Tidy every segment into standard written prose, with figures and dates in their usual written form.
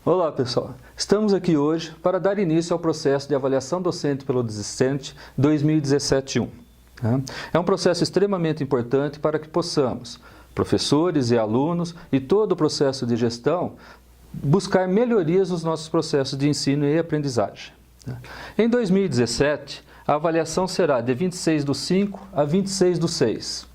Olá pessoal, estamos aqui hoje para dar início ao processo de avaliação docente pelo discente 2017-1. É um processo extremamente importante para que possamos, professores e alunos e todo o processo de gestão, buscar melhorias nos nossos processos de ensino e aprendizagem. Em 2017, a avaliação será de 26/5 a 26/6.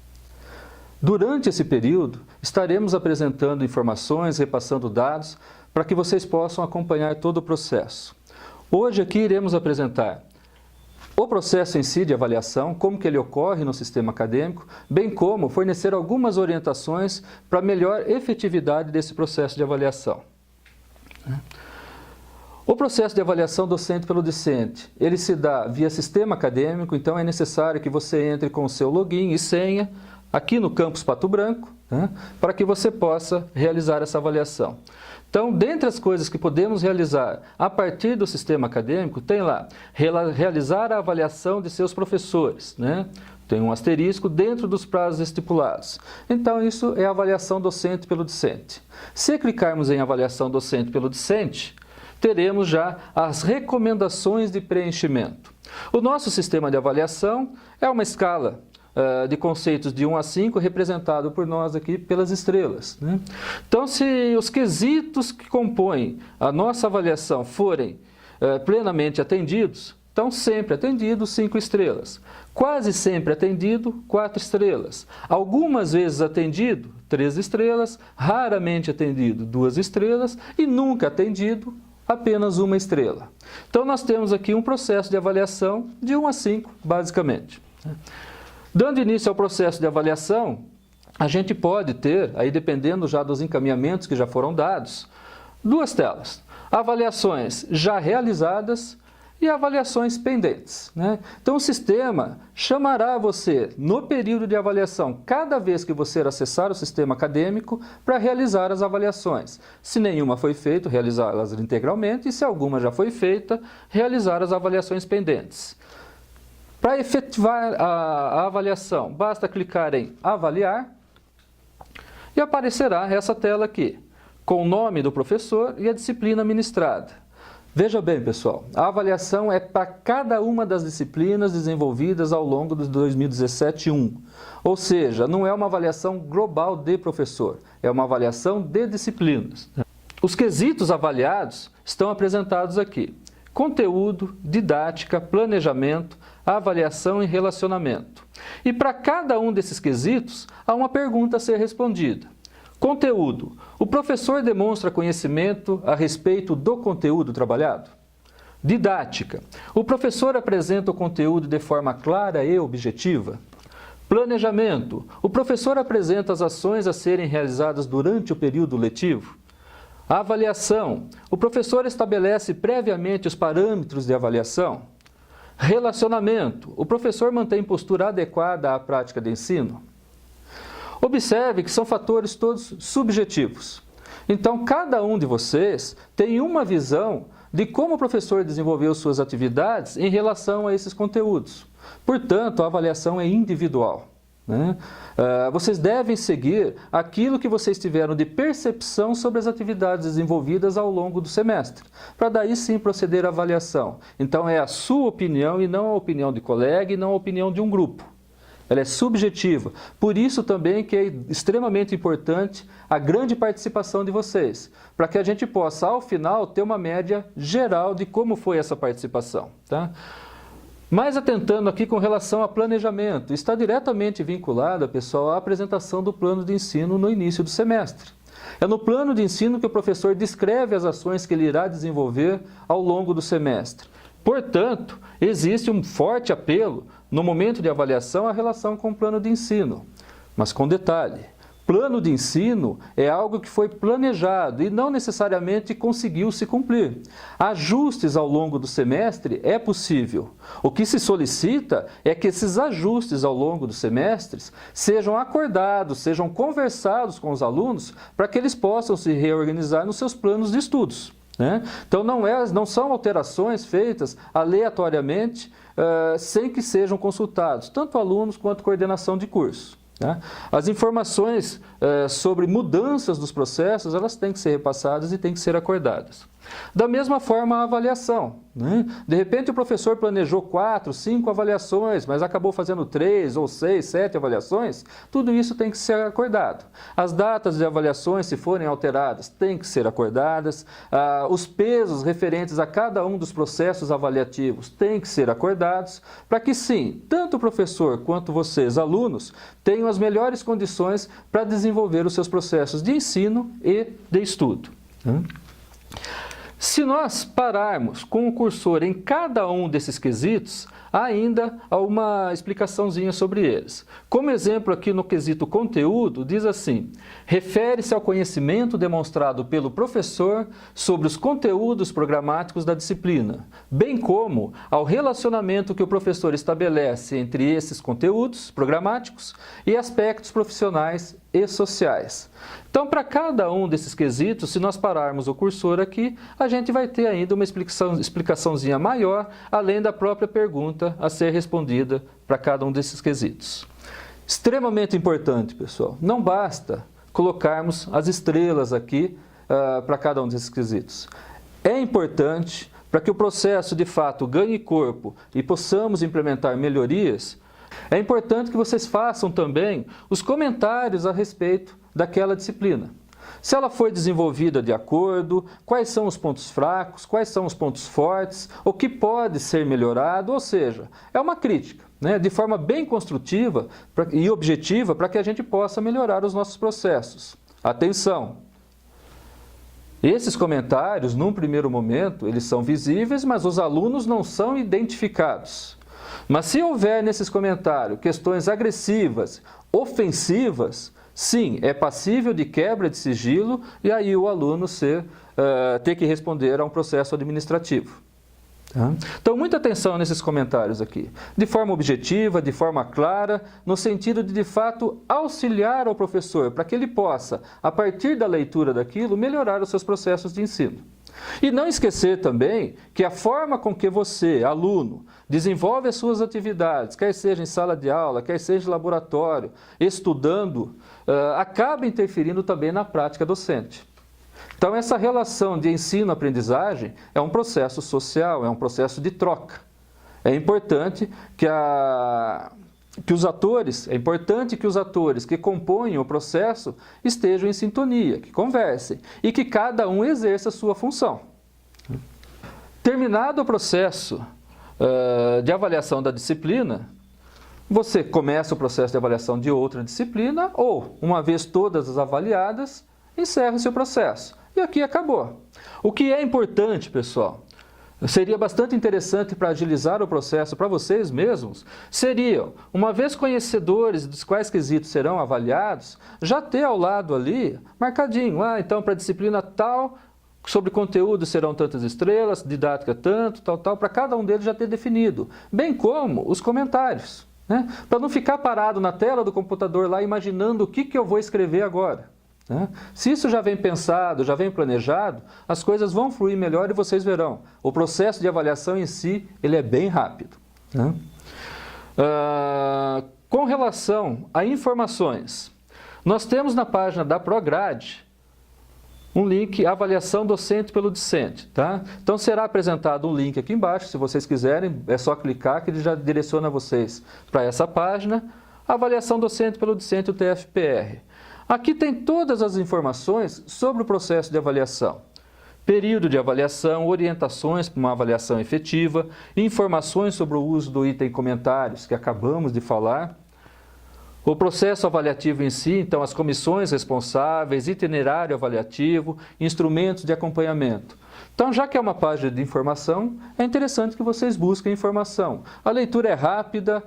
Durante esse período, estaremos apresentando informações, repassando dados, para que vocês possam acompanhar todo o processo. Hoje aqui iremos apresentar o processo em si de avaliação, como que ele ocorre no sistema acadêmico, bem como fornecer algumas orientações para melhor efetividade desse processo de avaliação. O processo de avaliação docente pelo discente, ele se dá via sistema acadêmico, então é necessário que você entre com o seu login e senha aqui no campus Pato Branco, para que você possa realizar essa avaliação. Então, dentre as coisas que podemos realizar a partir do sistema acadêmico, tem lá, realizar a avaliação de seus professores, Tem um asterisco dentro dos prazos estipulados. Então, isso é a avaliação docente pelo discente. Se clicarmos em avaliação docente pelo discente, teremos já as recomendações de preenchimento. O nosso sistema de avaliação é uma escala de conceitos de 1 a 5, representado por nós aqui pelas estrelas. Então, se os quesitos que compõem a nossa avaliação forem plenamente atendidos, então sempre atendido, 5 estrelas. Quase sempre atendido, 4 estrelas. Algumas vezes atendido, 3 estrelas. Raramente atendido, 2 estrelas. E nunca atendido, apenas 1 estrela. Então, nós temos aqui um processo de avaliação de 1 a 5, basicamente. Dando início ao processo de avaliação, a gente pode ter, aí dependendo já dos encaminhamentos que já foram dados, 2 telas. Avaliações já realizadas e avaliações pendentes. Então o sistema chamará você no período de avaliação, cada vez que você acessar o sistema acadêmico, para realizar as avaliações. Se nenhuma foi feita, realizá-las integralmente, e se alguma já foi feita, realizar as avaliações pendentes. Para efetivar a avaliação, basta clicar em avaliar e aparecerá essa tela aqui, com o nome do professor e a disciplina ministrada. Veja bem, pessoal, a avaliação é para cada uma das disciplinas desenvolvidas ao longo do 2017-1. Ou seja, não é uma avaliação global de professor, é uma avaliação de disciplinas. Os quesitos avaliados estão apresentados aqui: conteúdo, didática, planejamento, avaliação e relacionamento. E para cada um desses quesitos, há uma pergunta a ser respondida. Conteúdo: o professor demonstra conhecimento a respeito do conteúdo trabalhado? Didática: o professor apresenta o conteúdo de forma clara e objetiva? Planejamento: o professor apresenta as ações a serem realizadas durante o período letivo? Avaliação: o professor estabelece previamente os parâmetros de avaliação? Relacionamento: o professor mantém postura adequada à prática de ensino? Observe que são fatores todos subjetivos. Então, cada um de vocês tem uma visão de como o professor desenvolveu suas atividades em relação a esses conteúdos. Portanto, a avaliação é individual. Vocês devem seguir aquilo que vocês tiveram de percepção sobre as atividades desenvolvidas ao longo do semestre, para daí sim proceder à avaliação. Então é a sua opinião e não a opinião de colega e não a opinião de um grupo. Ela é subjetiva, por isso também que é extremamente importante a grande participação de vocês, para que a gente possa, ao final, ter uma média geral de como foi essa participação. Mas atentando aqui com relação a planejamento, está diretamente vinculado, pessoal, à apresentação do plano de ensino no início do semestre. É no plano de ensino que o professor descreve as ações que ele irá desenvolver ao longo do semestre. Portanto, existe um forte apelo, no momento de avaliação, à relação com o plano de ensino. Mas com detalhe: plano de ensino é algo que foi planejado e não necessariamente conseguiu se cumprir. Ajustes ao longo do semestre é possível. O que se solicita é que esses ajustes ao longo dos semestres sejam acordados, sejam conversados com os alunos para que eles possam se reorganizar nos seus planos de estudos. Então não são alterações feitas aleatoriamente sem que sejam consultados tanto alunos quanto coordenação de curso. Tá? As informações sobre mudanças dos processos, elas têm que ser repassadas e têm que ser acordadas. Da mesma forma, a avaliação, né? De repente o professor planejou 4, 5 avaliações, mas acabou fazendo 3 ou 6, 7 avaliações, tudo isso tem que ser acordado. As datas de avaliações, se forem alteradas, têm que ser acordadas. Os pesos referentes a cada um dos processos avaliativos têm que ser acordados, para que sim, tanto o professor quanto vocês, alunos, tenham as melhores condições para desenvolver os seus processos de ensino e de estudo. Se nós pararmos com o cursor em cada um desses quesitos, há ainda uma explicaçãozinha sobre eles. Como exemplo aqui no quesito conteúdo, diz assim: refere-se ao conhecimento demonstrado pelo professor sobre os conteúdos programáticos da disciplina, bem como ao relacionamento que o professor estabelece entre esses conteúdos programáticos e aspectos profissionais e sociais. Então, para cada um desses quesitos, se nós pararmos o cursor aqui, a gente vai ter ainda uma explicaçãozinha maior, além da própria pergunta a ser respondida para cada um desses quesitos. Extremamente importante, pessoal. Não basta colocarmos as estrelas aqui para cada um desses quesitos. É importante, para que o processo de fato ganhe corpo e possamos implementar melhorias, é importante que vocês façam também os comentários a respeito daquela disciplina. Se ela foi desenvolvida de acordo, quais são os pontos fracos, quais são os pontos fortes, o que pode ser melhorado, ou seja, é uma crítica, né, de forma bem construtiva e objetiva para que a gente possa melhorar os nossos processos. Atenção! Esses comentários, num primeiro momento, eles são visíveis, mas os alunos não são identificados. Mas se houver nesses comentários questões agressivas, ofensivas, sim, é passível de quebra de sigilo e aí o aluno ter que responder a um processo administrativo. Tá? Então, muita atenção nesses comentários aqui, de forma objetiva, de forma clara, no sentido de fato, auxiliar ao professor para que ele possa, a partir da leitura daquilo, melhorar os seus processos de ensino. E não esquecer também que a forma com que você, aluno, desenvolve as suas atividades, quer seja em sala de aula, quer seja em laboratório, estudando, acaba interferindo também na prática docente. Então, essa relação de ensino-aprendizagem é um processo social, é um processo de troca. É importante que os atores que compõem o processo estejam em sintonia, que conversem e que cada um exerça a sua função. Terminado o processo de avaliação da disciplina, você começa o processo de avaliação de outra disciplina ou, uma vez todas as avaliadas, encerra o seu processo. E aqui acabou. O que é importante, pessoal, seria bastante interessante para agilizar o processo para vocês mesmos, seriam, uma vez conhecedores dos quais quesitos serão avaliados, já ter ao lado ali, marcadinho, então para a disciplina tal, sobre conteúdo serão tantas estrelas, didática tanto, tal, para cada um deles já ter definido, bem como os comentários, né? Para não ficar parado na tela do computador lá imaginando o que eu vou escrever agora. Se isso já vem pensado, já vem planejado, as coisas vão fluir melhor e vocês verão. O processo de avaliação em si, ele é bem rápido. Com relação a informações, nós temos na página da Prograde um link avaliação docente pelo discente. Tá? Então será apresentado um link aqui embaixo, se vocês quiserem, é só clicar que ele já direciona vocês para essa página, avaliação docente pelo discente, o TFPR. Aqui tem todas as informações sobre o processo de avaliação. Período de avaliação, orientações para uma avaliação efetiva, informações sobre o uso do item comentários, que acabamos de falar. O processo avaliativo em si, então as comissões responsáveis, itinerário avaliativo, instrumentos de acompanhamento. Então, já que é uma página de informação, é interessante que vocês busquem informação. A leitura é rápida,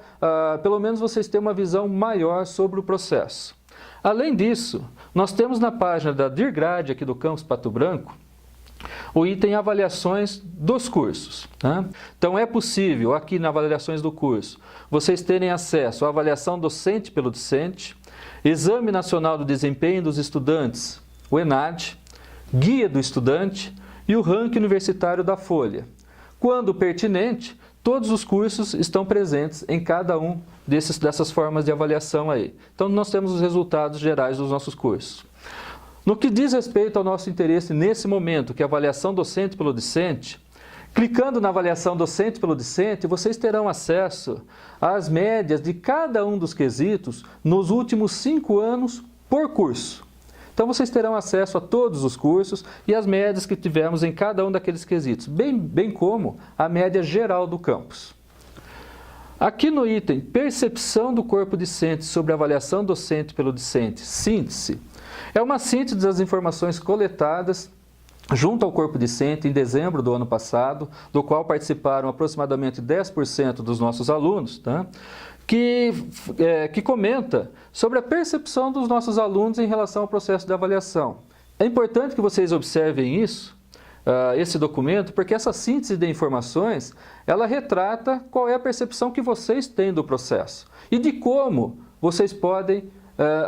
pelo menos vocês têm uma visão maior sobre o processo. Além disso, nós temos na página da DIRGRADE aqui do campus Pato Branco, o item avaliações dos cursos. Tá? Então é possível, aqui nas avaliações do curso, vocês terem acesso à avaliação docente pelo discente, Exame Nacional do Desempenho dos Estudantes, o ENAD, Guia do Estudante e o ranking universitário da Folha. Quando pertinente, todos os cursos estão presentes em cada um dessas formas de avaliação aí. Então, nós temos os resultados gerais dos nossos cursos. No que diz respeito ao nosso interesse nesse momento, que é a avaliação docente pelo discente, clicando na avaliação docente pelo discente, vocês terão acesso às médias de cada um dos quesitos nos últimos 5 anos por curso. Então, vocês terão acesso a todos os cursos e as médias que tivemos em cada um daqueles quesitos, bem como a média geral do campus. Aqui no item Percepção do corpo discente sobre a avaliação docente pelo discente, síntese, é uma síntese das informações coletadas junto ao corpo discente em dezembro do ano passado, do qual participaram aproximadamente 10% dos nossos alunos, tá? Que comenta sobre a percepção dos nossos alunos em relação ao processo de avaliação. É importante que vocês observem isso, esse documento, porque essa síntese de informações, ela retrata qual é a percepção que vocês têm do processo e de como vocês podem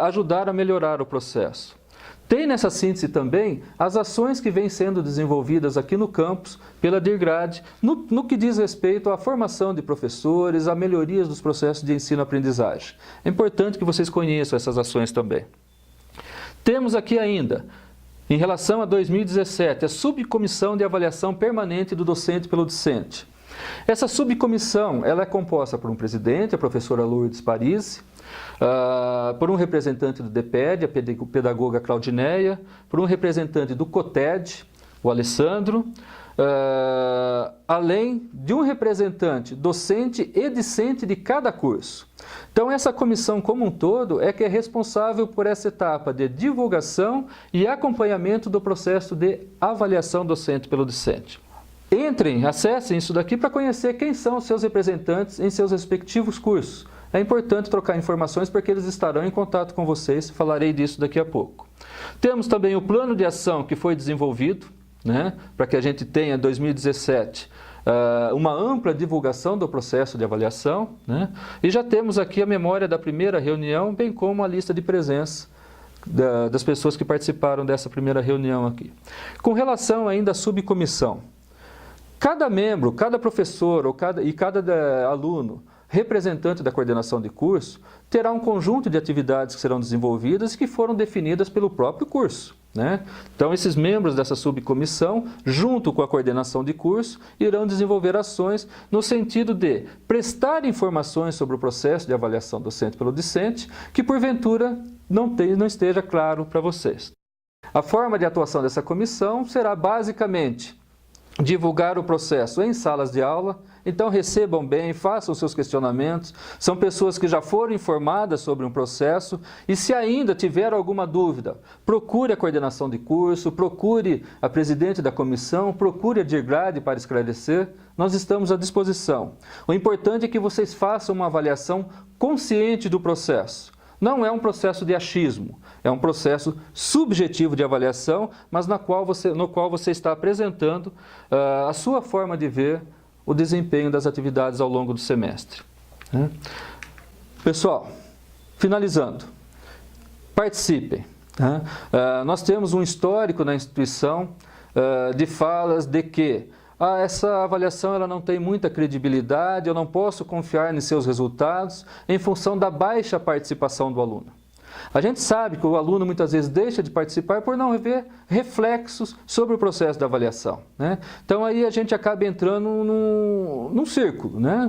ajudar a melhorar o processo. Tem nessa síntese também as ações que vêm sendo desenvolvidas aqui no campus pela DIRGRAD no que diz respeito à formação de professores, a melhorias dos processos de ensino-aprendizagem. É importante que vocês conheçam essas ações também. Temos aqui ainda, em relação a 2017, a Subcomissão de Avaliação Permanente do Docente pelo Discente. Essa subcomissão ela é composta por um presidente, a professora Lourdes Parisi, por um representante do DPED, a pedagoga Claudineia, por um representante do COTED, o Alessandro, além de um representante docente e discente de cada curso. Então, essa comissão como um todo é que é responsável por essa etapa de divulgação e acompanhamento do processo de avaliação docente pelo discente. Entrem, acessem isso daqui para conhecer quem são os seus representantes em seus respectivos cursos. É importante trocar informações porque eles estarão em contato com vocês, falarei disso daqui a pouco. Temos também o plano de ação que foi desenvolvido, né, para que a gente tenha em 2017 uma ampla divulgação do processo de avaliação, né, e já temos aqui a memória da primeira reunião, bem como a lista de presença das pessoas que participaram dessa primeira reunião aqui. Com relação ainda à subcomissão, cada membro, cada professor e cada aluno representante da coordenação de curso terá um conjunto de atividades que serão desenvolvidas e que foram definidas pelo próprio curso, né? Então, esses membros dessa subcomissão, junto com a coordenação de curso, irão desenvolver ações no sentido de prestar informações sobre o processo de avaliação docente pelo discente que, porventura, não esteja claro para vocês. A forma de atuação dessa comissão será basicamente divulgar o processo em salas de aula. Então, recebam bem, façam seus questionamentos. São pessoas que já foram informadas sobre um processo e, se ainda tiver alguma dúvida, procure a coordenação de curso, procure a presidente da comissão, procure a DIRGRAD para esclarecer. Nós estamos à disposição. O importante é que vocês façam uma avaliação consciente do processo. Não é um processo de achismo, é um processo subjetivo de avaliação, mas no qual você está apresentando a sua forma de ver o desempenho das atividades ao longo do semestre. Pessoal, finalizando, participem. Nós temos um histórico na instituição de falas de que essa avaliação ela não tem muita credibilidade, eu não posso confiar nos seus resultados em função da baixa participação do aluno. A gente sabe que o aluno muitas vezes deixa de participar por não ver reflexos sobre o processo da avaliação, né? Então aí a gente acaba entrando num círculo, né?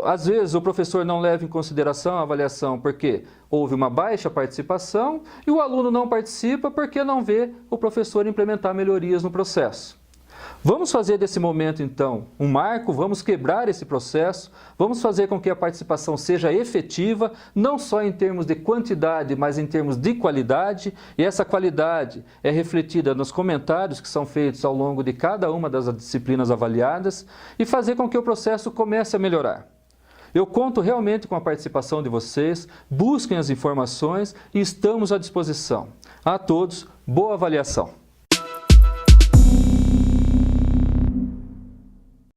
Às vezes o professor não leva em consideração a avaliação porque houve uma baixa participação e o aluno não participa porque não vê o professor implementar melhorias no processo. Vamos fazer desse momento, então, um marco, vamos quebrar esse processo, vamos fazer com que a participação seja efetiva, não só em termos de quantidade, mas em termos de qualidade, e essa qualidade é refletida nos comentários que são feitos ao longo de cada uma das disciplinas avaliadas, e fazer com que o processo comece a melhorar. Eu conto realmente com a participação de vocês, busquem as informações e estamos à disposição. A todos, boa avaliação!